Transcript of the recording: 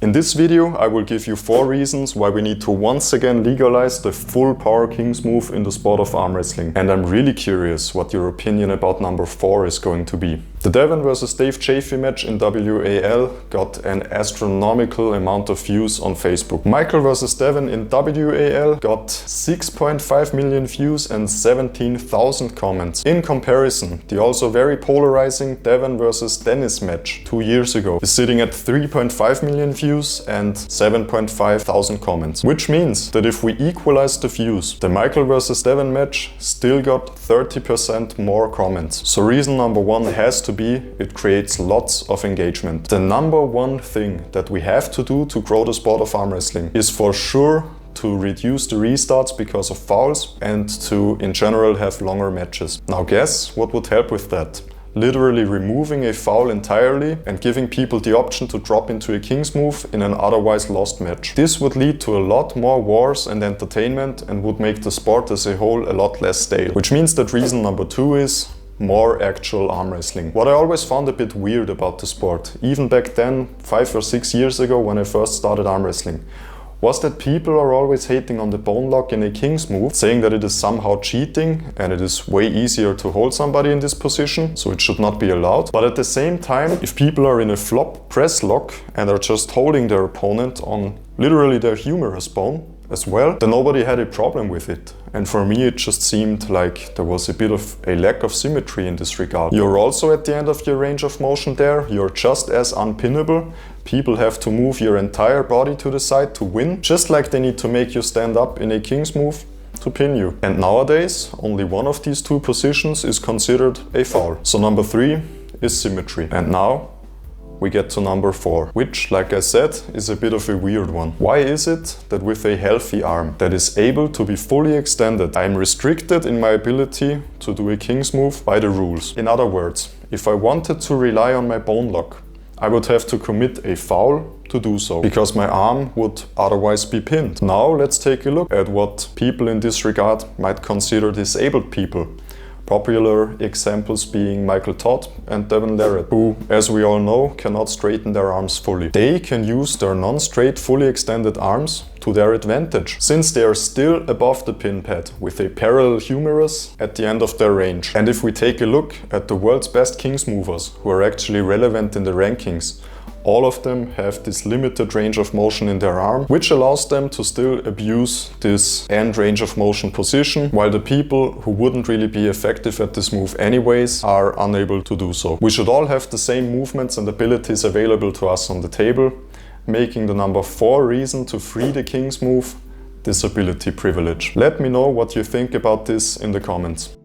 In this video, I will give you 4 reasons why we need to once again legalize the full power Kingsmove in the sport of arm wrestling. And I'm really curious what your opinion about number 4 is going to be. The Devon vs Dave Chafee match in WAL got an astronomical amount of views on Facebook. Michael vs Devon in WAL got 6.5 million views and 17,000 comments. In comparison, the also very polarizing Devon vs Dennis match 2 years ago is sitting at 3.5 million views and 7.5 thousand comments. Which means that if we equalize the views, the Michael vs Devon match still got 30% more comments. So reason number 1 has to be it creates lots of engagement. The number 1 thing that we have to do to grow the sport of arm wrestling is for sure to reduce the restarts because of fouls and to in general have longer matches. Now guess what would help with that? Literally removing a foul entirely and giving people the option to drop into a Kingsmove in an otherwise lost match. This would lead to a lot more wars and entertainment and would make the sport as a whole a lot less stale. Which means that reason number 2 is more actual arm wrestling. What I always found a bit weird about the sport, even back then, 5 or 6 years ago when I first started arm wrestling, was that people are always hating on the bone lock in a Kingsmove, saying that it is somehow cheating and it is way easier to hold somebody in this position, so it should not be allowed. But at the same time, if people are in a flop press lock and are just holding their opponent on literally their humerus bone as well, then nobody had a problem with it. And for me it just seemed like there was a bit of a lack of symmetry in this regard. You're also at the end of your range of motion there, you're just as unpinnable. People have to move your entire body to the side to win, just like they need to make you stand up in a Kingsmove to pin you. And nowadays, only one of these 2 positions is considered a foul. So number 3 is symmetry. And now we get to number 4, which, like I said, is a bit of a weird one. Why is it that with a healthy arm that is able to be fully extended, I'm restricted in my ability to do a Kingsmove by the rules? In other words, if I wanted to rely on my bone lock, I would have to commit a foul to do so, because my arm would otherwise be pinned. Now let's take a look at what people in this regard might consider disabled people. Popular examples being Michael Todd and Devon Larratt, who, as we all know, cannot straighten their arms fully. They can use their non-straight, fully extended arms to their advantage, since they are still above the pin pad with a parallel humerus at the end of their range. And if we take a look at the world's best Kingsmovers who are actually relevant in the rankings, all of them have this limited range of motion in their arm, which allows them to still abuse this end range of motion position, while the people who wouldn't really be effective at this move anyways are unable to do so. We should all have the same movements and abilities available to us on the table, making the number 4 reason to free the Kingsmove disability privilege. Let me know what you think about this in the comments.